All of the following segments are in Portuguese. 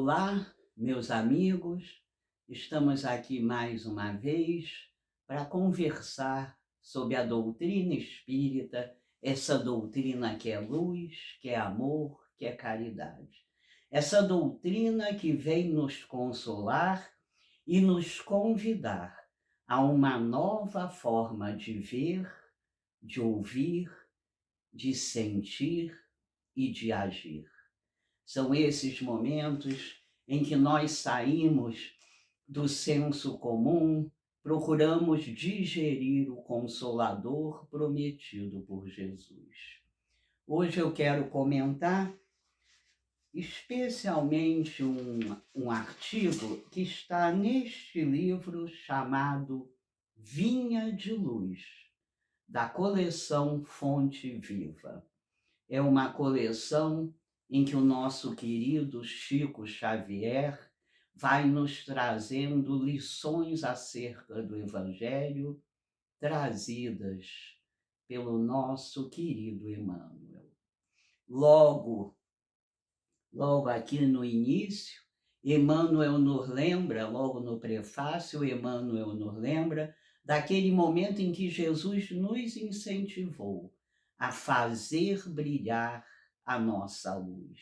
Olá, meus amigos, estamos aqui mais uma vez para conversar sobre a doutrina espírita, essa doutrina que é luz, que é amor, que é caridade. Essa doutrina que vem nos consolar e nos convidar a uma nova forma de ver, de ouvir, de sentir e de agir. São esses momentos em que nós saímos do senso comum, procuramos digerir o Consolador prometido por Jesus. Hoje eu quero comentar especialmente um artigo que está neste livro chamado Vinha de Luz, da coleção Fonte Viva. É uma coleção em que o nosso querido Chico Xavier vai nos trazendo lições acerca do Evangelho, trazidas pelo nosso querido Emmanuel. Logo aqui no início, Emmanuel nos lembra, logo no prefácio, Emmanuel nos lembra daquele momento em que Jesus nos incentivou a fazer brilhar a nossa luz.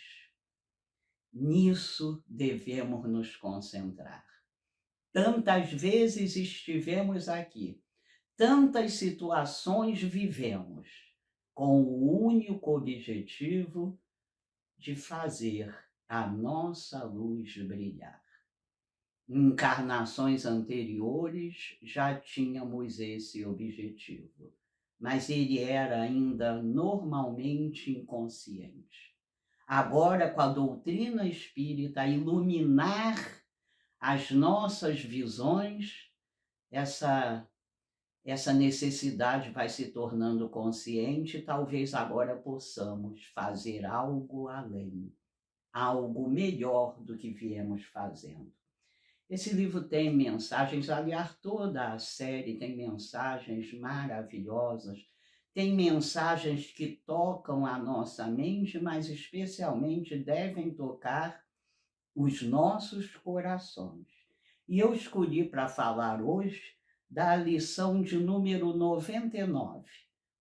Nisso devemos nos concentrar. Tantas vezes estivemos aqui, tantas situações vivemos, com o único objetivo de fazer a nossa luz brilhar. Em encarnações anteriores já tínhamos esse objetivo, mas ele era ainda normalmente inconsciente. Agora, com a doutrina espírita a iluminar as nossas visões, essa necessidade vai se tornando consciente, e talvez agora possamos fazer algo além, algo melhor do que viemos fazendo. Esse livro tem mensagens, aliás, toda a série tem mensagens maravilhosas, tem mensagens que tocam a nossa mente, mas especialmente devem tocar os nossos corações. E eu escolhi para falar hoje da lição de número 99,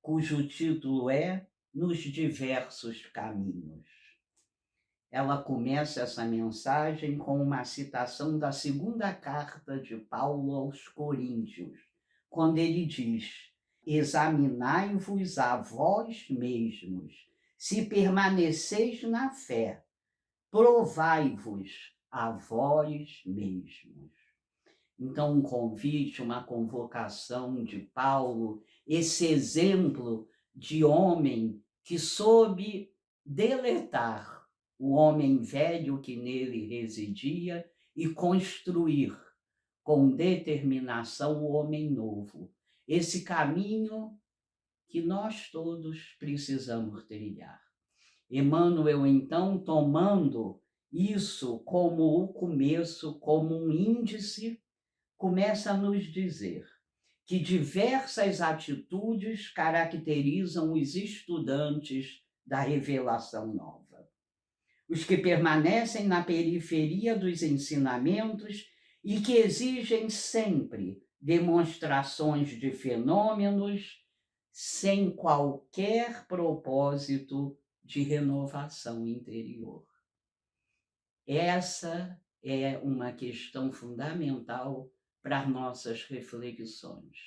cujo título é Nos Diversos Caminhos. Ela começa essa mensagem com uma citação da segunda carta de Paulo aos Coríntios, quando ele diz: examinai-vos a vós mesmos, se permaneceis na fé, provai-vos a vós mesmos. Então, um convite, uma convocação de Paulo, esse exemplo de homem que soube deletar o homem velho que nele residia e construir com determinação o homem novo. Esse caminho que nós todos precisamos trilhar. Emmanuel, então, tomando isso como o começo, como um índice, começa a nos dizer que diversas atitudes caracterizam os estudantes da revelação nova. Os que permanecem na periferia dos ensinamentos e que exigem sempre demonstrações de fenômenos sem qualquer propósito de renovação interior. Essa é uma questão fundamental para as nossas reflexões.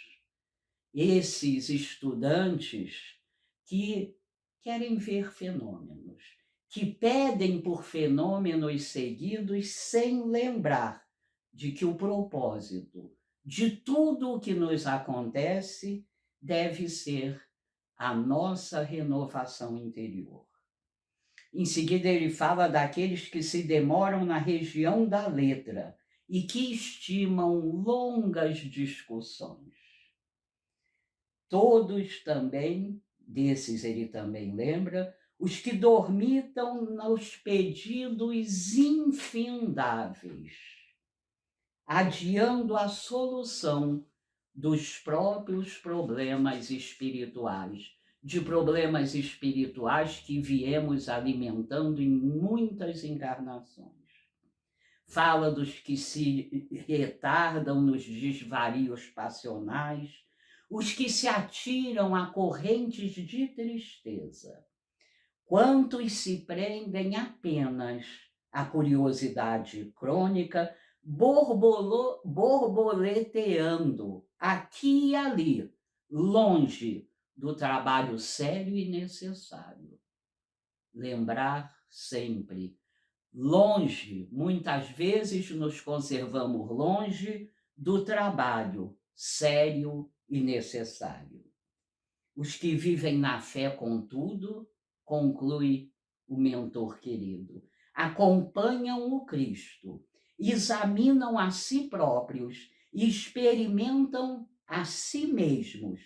Esses estudantes que querem ver fenômenos, que pedem por fenômenos seguidos sem lembrar de que o propósito de tudo o que nos acontece deve ser a nossa renovação interior. Em seguida, ele fala daqueles que se demoram na região da letra e que estimam longas discussões. Todos também, desses ele também lembra, os que dormitam nos pedidos infindáveis, adiando a solução dos próprios problemas espirituais, de problemas espirituais que viemos alimentando em muitas encarnações. fala dos que se retardam nos desvarios passionais, os que se atiram a correntes de tristeza. Quantos se prendem apenas à curiosidade crônica, borboleteando aqui e ali, longe do trabalho sério e necessário. Lembrar sempre. Longe, muitas vezes nos conservamos longe do trabalho sério e necessário. Os que vivem na fé, contudo, conclui o mentor querido, acompanham o Cristo, examinam a si próprios e experimentam a si mesmos,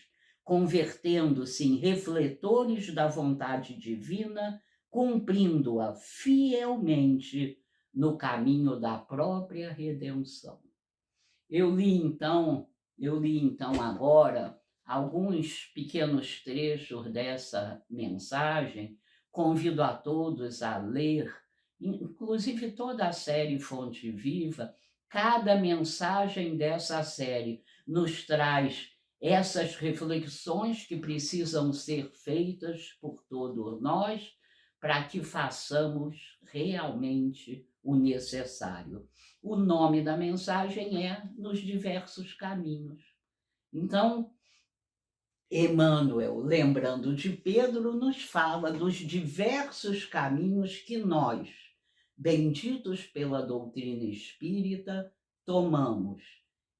convertendo-se em refletores da vontade divina, cumprindo-a fielmente no caminho da própria redenção. Eu li então agora alguns pequenos trechos dessa mensagem. Convido a todos a ler, inclusive toda a série Fonte Viva. Cada mensagem dessa série nos traz essas reflexões que precisam ser feitas por todos nós para que façamos realmente o necessário. O nome da mensagem é Nos Diversos Caminhos. Então, Emmanuel, lembrando de Pedro, nos fala dos diversos caminhos que nós, benditos pela doutrina espírita, tomamos,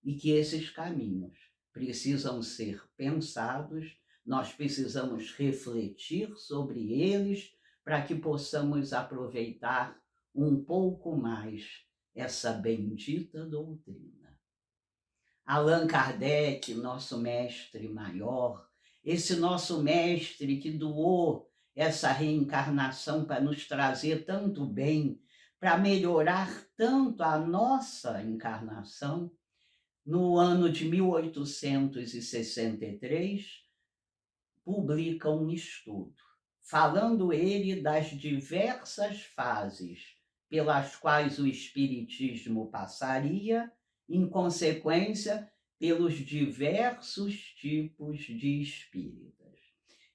e que esses caminhos precisam ser pensados, nós precisamos refletir sobre eles para que possamos aproveitar um pouco mais essa bendita doutrina. Allan Kardec, nosso mestre maior, esse nosso mestre que doou essa reencarnação para nos trazer tanto bem, para melhorar tanto a nossa encarnação, no ano de 1863, publica um estudo, falando ele das diversas fases pelas quais o espiritismo passaria, em consequência, pelos diversos tipos de espíritas.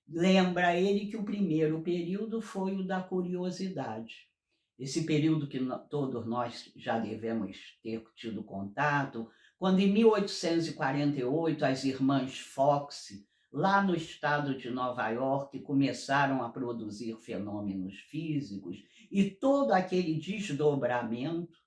Lembra ele que o primeiro período foi o da curiosidade. Esse período que todos nós já devemos ter tido contato, quando em 1848 as irmãs Fox, lá no estado de Nova York, começaram a produzir fenômenos físicos e todo aquele desdobramento.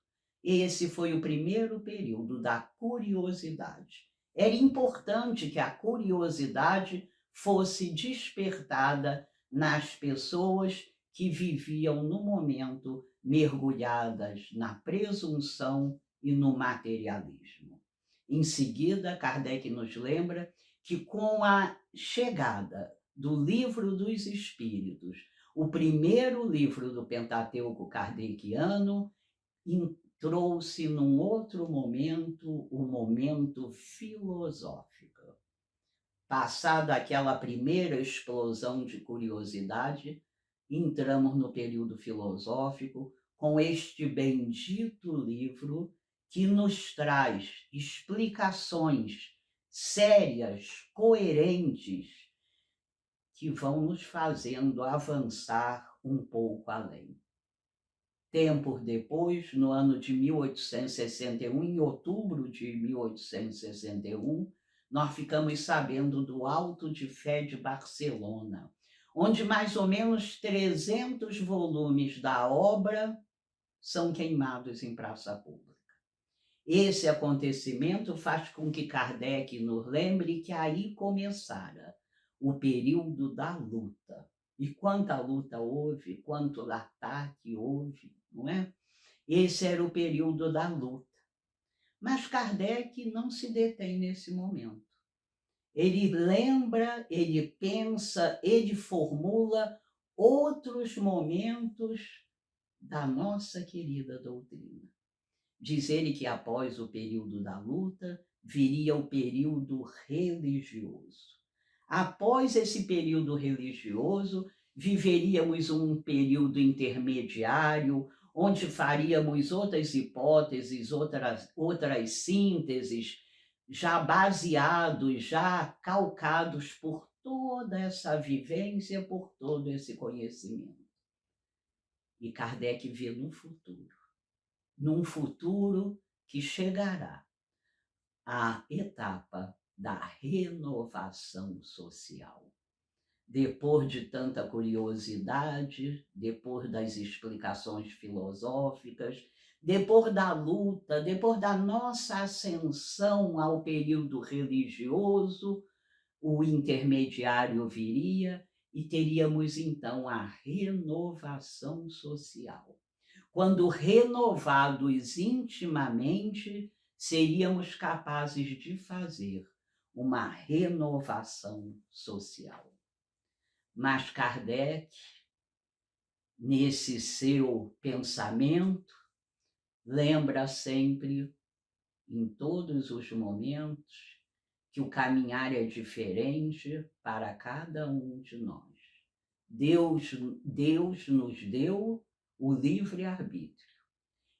Esse foi o primeiro período da curiosidade. Era importante que a curiosidade fosse despertada nas pessoas que viviam no momento mergulhadas na presunção e no materialismo. Em seguida, Kardec nos lembra que com a chegada do Livro dos Espíritos, o primeiro livro do Pentateuco kardeciano, trouxe num outro momento, o momento filosófico. Passada aquela primeira explosão de curiosidade, entramos no período filosófico com este bendito livro que nos traz explicações sérias, coerentes, que vão nos fazendo avançar um pouco além. Tempos depois, no ano de 1861, em outubro de 1861, nós ficamos sabendo do Auto de Fé de Barcelona, onde mais ou menos 300 volumes da obra são queimados em praça pública. Esse acontecimento faz com que Kardec nos lembre que aí começara o período da luta. E quanta luta houve, quanto ataque houve, não é? Esse era o período da luta. Mas Kardec não se detém nesse momento. Ele lembra, ele pensa, ele formula outros momentos da nossa querida doutrina. Diz ele que após o período da luta, viria o período religioso. Após esse período religioso, viveríamos um período intermediário, onde faríamos outras hipóteses, outras sínteses, já baseados, já calcados por toda essa vivência, por todo esse conhecimento. E Kardec vê num futuro que chegará a etapa da renovação social. Depois de tanta curiosidade, depois das explicações filosóficas, depois da luta, depois da nossa ascensão ao período religioso, o intermediário viria e teríamos então a renovação social. Quando renovados intimamente, seríamos capazes de fazer uma renovação social. Mas Kardec, nesse seu pensamento, lembra sempre, em todos os momentos, que o caminhar é diferente para cada um de nós. Deus nos deu o livre-arbítrio.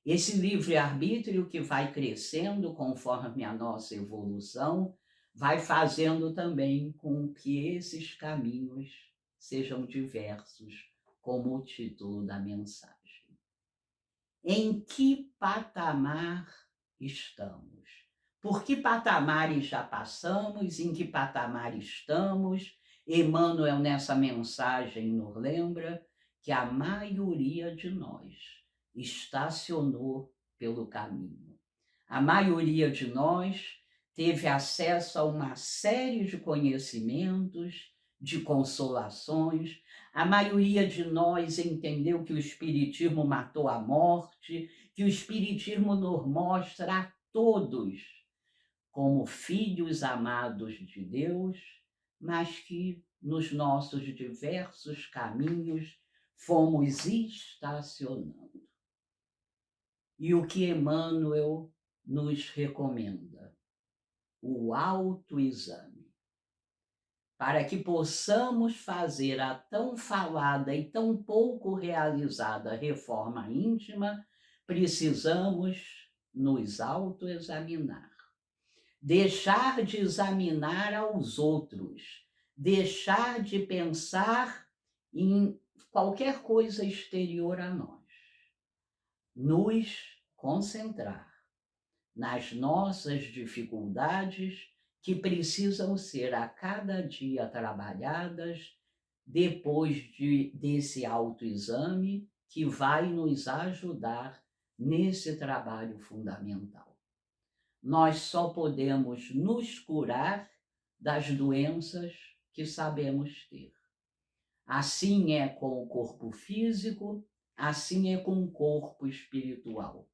Esse livre-arbítrio que vai crescendo conforme a nossa evolução, vai fazendo também com que esses caminhos sejam diversos, como o título da mensagem. Em que patamar estamos? Por que patamares já passamos? Em que patamar estamos? Emmanuel, nessa mensagem, nos lembra que a maioria de nós estacionou pelo caminho. A maioria de nós teve acesso a uma série de conhecimentos, de consolações. A maioria de nós entendeu que o Espiritismo matou a morte, que o Espiritismo nos mostra a todos como filhos amados de Deus, mas que nos nossos diversos caminhos fomos estacionando. E o que Emmanuel nos recomenda? O autoexame. Para que possamos fazer a tão falada e tão pouco realizada reforma íntima, precisamos nos autoexaminar. Deixar de examinar aos outros, deixar de pensar em qualquer coisa exterior a nós. Nos concentrar nas nossas dificuldades que precisam ser a cada dia trabalhadas depois desse autoexame que vai nos ajudar nesse trabalho fundamental. Nós só podemos nos curar das doenças que sabemos ter. Assim é com o corpo físico, assim é com o corpo espiritual.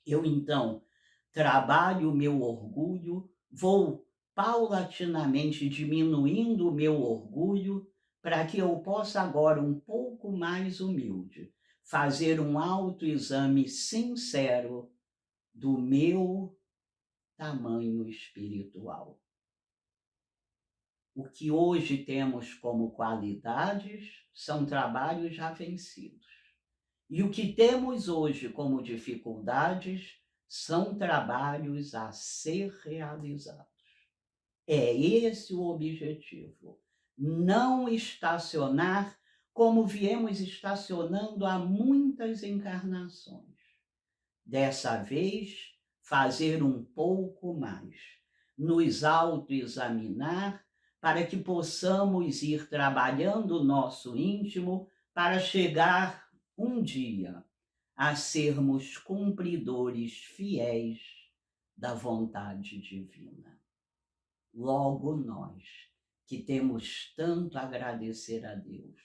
Eu, então, trabalho o meu orgulho, vou paulatinamente diminuindo o meu orgulho para que eu possa agora, um pouco mais humilde, fazer um autoexame sincero do meu tamanho espiritual. O que hoje temos como qualidades são trabalhos já vencidos. E o que temos hoje como dificuldades são trabalhos a ser realizados. É esse o objetivo. Não estacionar como viemos estacionando há muitas encarnações. Dessa vez, fazer um pouco mais, nos autoexaminar para que possamos ir trabalhando o nosso íntimo para chegar um dia a sermos cumpridores fiéis da vontade divina. Logo nós, que temos tanto a agradecer a Deus,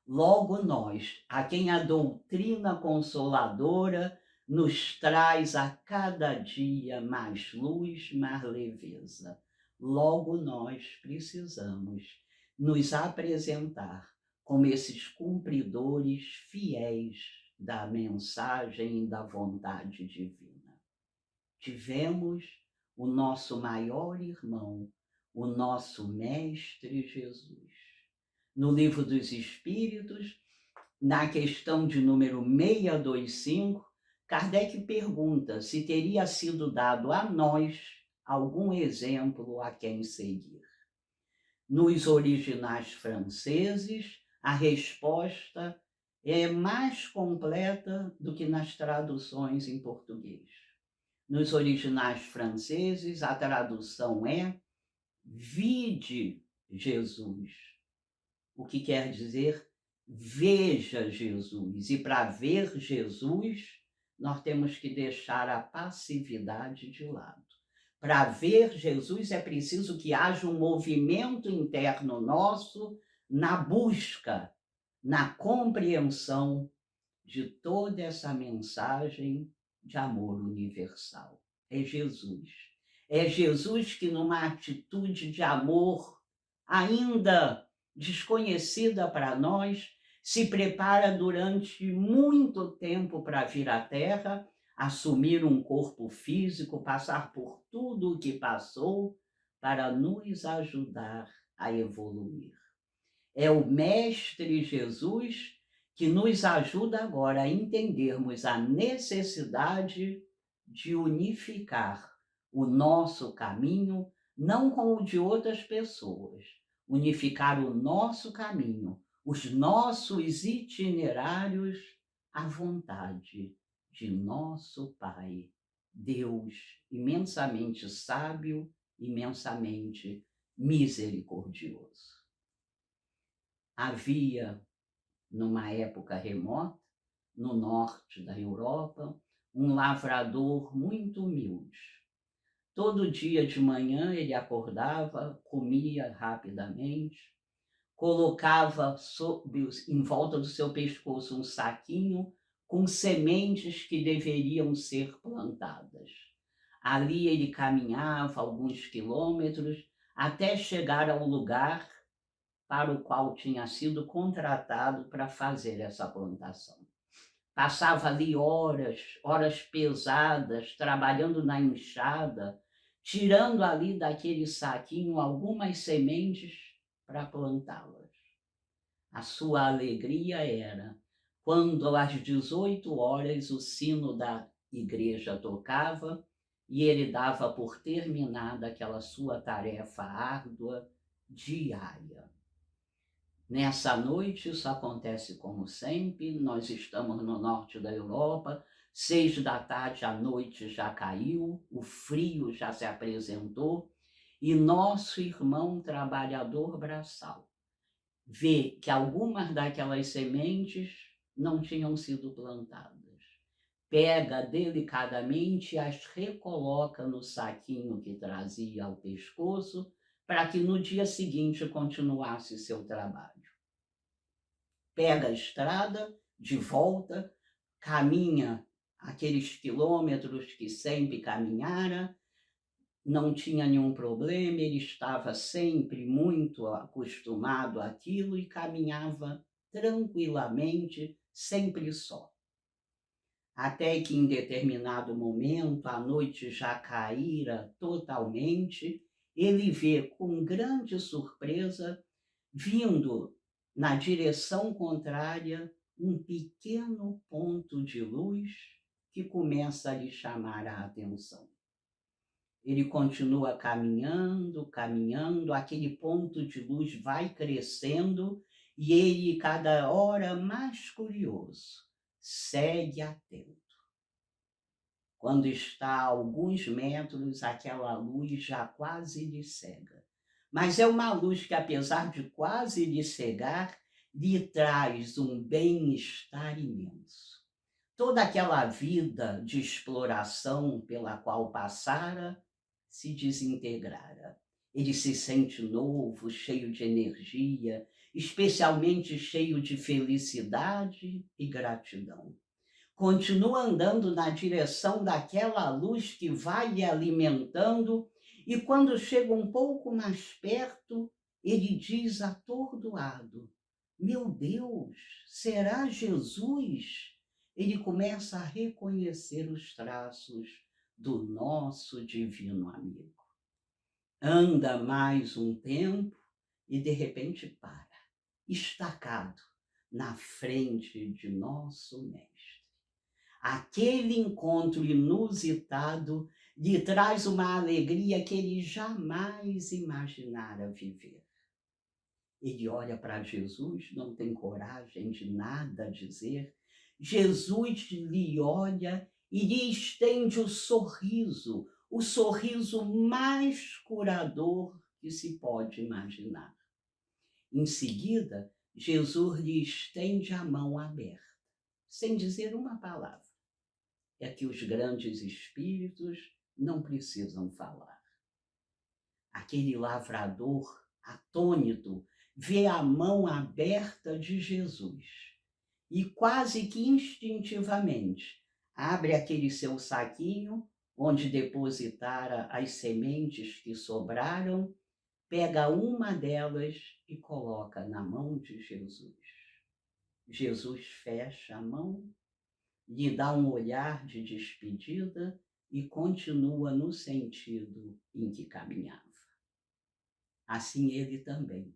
logo nós, a quem a doutrina consoladora nos traz a cada dia mais luz, mais leveza, logo nós precisamos nos apresentar como esses cumpridores fiéis da mensagem e da vontade divina. Tivemos o nosso maior irmão, o nosso Mestre Jesus. No Livro dos Espíritos, Na questão de número 625, Kardec pergunta se teria sido dado a nós algum exemplo a quem seguir. Nos originais franceses, a resposta é mais completa do que nas traduções em português. Nos originais franceses, a tradução é vide Jesus, o que quer dizer veja Jesus. E para ver Jesus, nós temos que deixar a passividade de lado. Para ver Jesus é preciso que haja um movimento interno nosso na busca, na compreensão de toda essa mensagem de amor universal. É Jesus. É Jesus que, numa atitude de amor ainda desconhecida para nós, se prepara durante muito tempo para vir à Terra, assumir um corpo físico, passar por tudo o que passou para nos ajudar a evoluir. É o Mestre Jesus que nos ajuda agora a entendermos a necessidade de unificar o nosso caminho, não com o de outras pessoas, unificar o nosso caminho, os nossos itinerários à vontade de nosso Pai, Deus imensamente sábio, imensamente misericordioso. Havia, numa época remota, no norte da Europa, um lavrador muito humilde. Todo dia de manhã ele acordava, comia rapidamente, colocava em volta do seu pescoço um saquinho com sementes que deveriam ser plantadas. Ali ele caminhava alguns quilômetros até chegar ao lugar para o qual tinha sido contratado para fazer essa plantação. Passava ali horas, horas pesadas, trabalhando na enxada, tirando ali daquele saquinho algumas sementes para plantá-las. A sua alegria era quando às 18 horas o sino da igreja tocava e ele dava por terminada aquela sua tarefa árdua diária. Nessa noite, isso acontece como sempre, nós estamos no norte da Europa, 18h, a noite já caiu, o frio já se apresentou, e nosso irmão trabalhador braçal vê que algumas daquelas sementes não tinham sido plantadas. Pega delicadamente e as recoloca no saquinho que trazia ao pescoço, para que no dia seguinte continuasse seu trabalho. Pega a estrada, de volta, caminha aqueles quilômetros que sempre caminhara, não tinha nenhum problema, ele estava sempre muito acostumado àquilo e caminhava tranquilamente, sempre só. Até que em determinado momento, a noite já caíra totalmente, ele vê com grande surpresa, vindo na direção contrária, um pequeno ponto de luz que começa a lhe chamar a atenção. Ele continua caminhando, caminhando, aquele ponto de luz vai crescendo e ele, cada hora mais curioso, segue atento. Quando está a alguns metros, aquela luz já quase lhe cega. Mas é uma luz que, apesar de quase lhe cegar, lhe traz um bem-estar imenso. Toda aquela vida de exploração pela qual passara se desintegrara. Ele se sente novo, cheio de energia, especialmente cheio de felicidade e gratidão. Continua andando na direção daquela luz que vai lhe alimentando, e quando chega um pouco mais perto, ele diz atordoado: meu Deus, será Jesus? Ele começa a reconhecer os traços do nosso divino amigo. Anda mais um tempo e de repente para, estacado, na frente de nosso Mestre. Aquele encontro inusitado lhe traz uma alegria que ele jamais imaginara viver. Ele olha para Jesus, não tem coragem de nada dizer. Jesus lhe olha e lhe estende o sorriso mais curador que se pode imaginar. Em seguida, Jesus lhe estende a mão aberta, sem dizer uma palavra. É que os grandes espíritos não precisam falar. Aquele lavrador, atônito, vê a mão aberta de Jesus e quase que instintivamente abre aquele seu saquinho onde depositara as sementes que sobraram, pega uma delas e coloca na mão de Jesus. Jesus fecha a mão, lhe dá um olhar de despedida e continua no sentido em que caminhava. Assim ele também,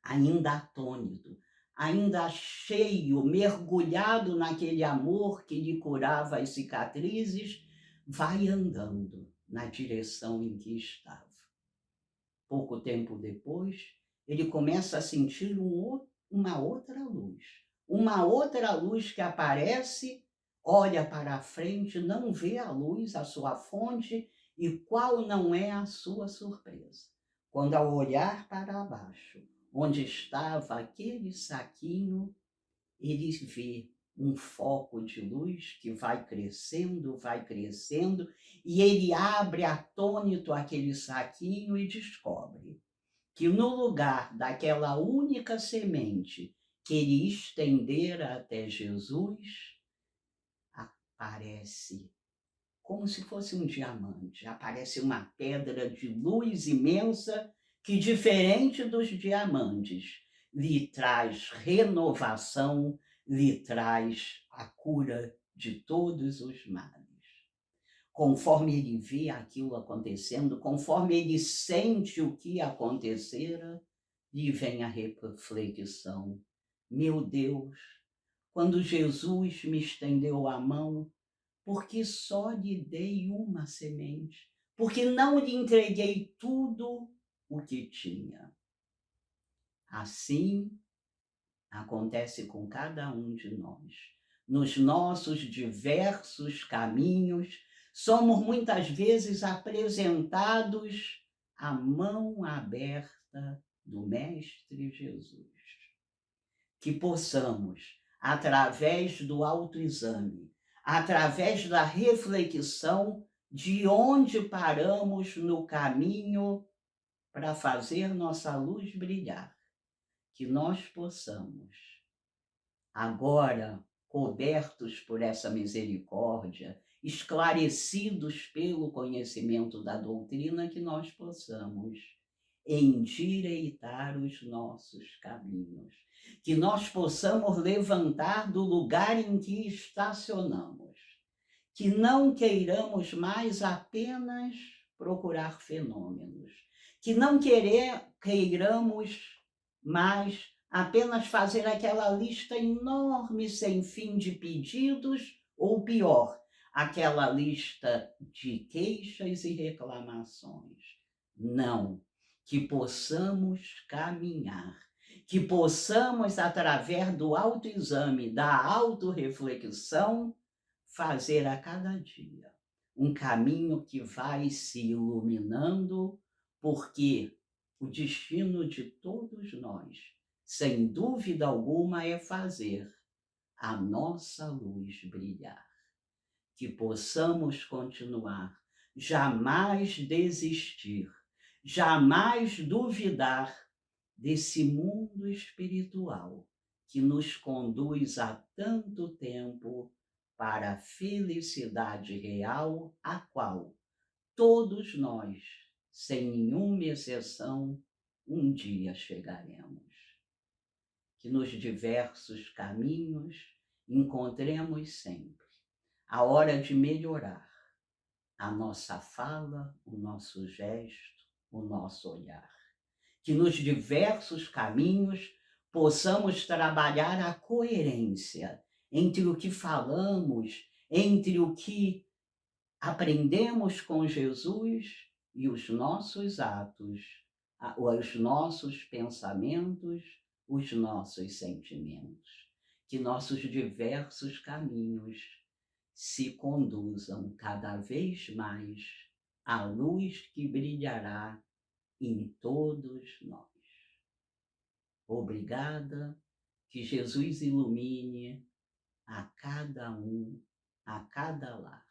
ainda atônito, ainda cheio, mergulhado naquele amor que lhe curava as cicatrizes, vai andando na direção em que estava. Pouco tempo depois, ele começa a sentir uma outra luz que aparece, olha para a frente, não vê a luz, a sua fonte, e qual não é a sua surpresa, quando ao olhar para baixo, onde estava aquele saquinho, ele vê um foco de luz que vai crescendo, e ele abre atônito aquele saquinho e descobre que no lugar daquela única semente que ele estendera até Jesus, aparece como se fosse um diamante, aparece uma pedra de luz imensa que, diferente dos diamantes, lhe traz renovação, lhe traz a cura de todos os males. Conforme ele vê aquilo acontecendo, conforme ele sente o que acontecera, lhe vem a reflexão: meu Deus, quando Jesus me estendeu a mão, porque só lhe dei uma semente, porque não lhe entreguei tudo o que tinha. Assim acontece com cada um de nós. Nos nossos diversos caminhos, somos muitas vezes apresentados à mão aberta do Mestre Jesus. Que possamos, através do autoexame, através da reflexão de onde paramos no caminho para fazer nossa luz brilhar, que nós possamos, agora cobertos por essa misericórdia, esclarecidos pelo conhecimento da doutrina, que nós possamos endireitar os nossos caminhos, que nós possamos levantar do lugar em que estacionamos, que não queiramos mais apenas procurar fenômenos, que não queiramos mais apenas fazer aquela lista enorme sem fim de pedidos, ou pior, aquela lista de queixas e reclamações. Não, que possamos caminhar, que possamos, através do autoexame, da autorreflexão, fazer a cada dia um caminho que vai se iluminando, porque o destino de todos nós, sem dúvida alguma, é fazer a nossa luz brilhar. Que possamos continuar, jamais desistir, jamais duvidar desse mundo espiritual que nos conduz há tanto tempo para a felicidade real, a qual todos nós, sem nenhuma exceção, um dia chegaremos. Que nos diversos caminhos encontremos sempre a hora de melhorar a nossa fala, o nosso gesto, o nosso olhar. Que nos diversos caminhos possamos trabalhar a coerência entre o que falamos, entre o que aprendemos com Jesus e os nossos atos, os nossos pensamentos, os nossos sentimentos. Que nossos diversos caminhos se conduzam cada vez mais à luz que brilhará em todos nós. Obrigada, que Jesus ilumine a cada um, a cada lar.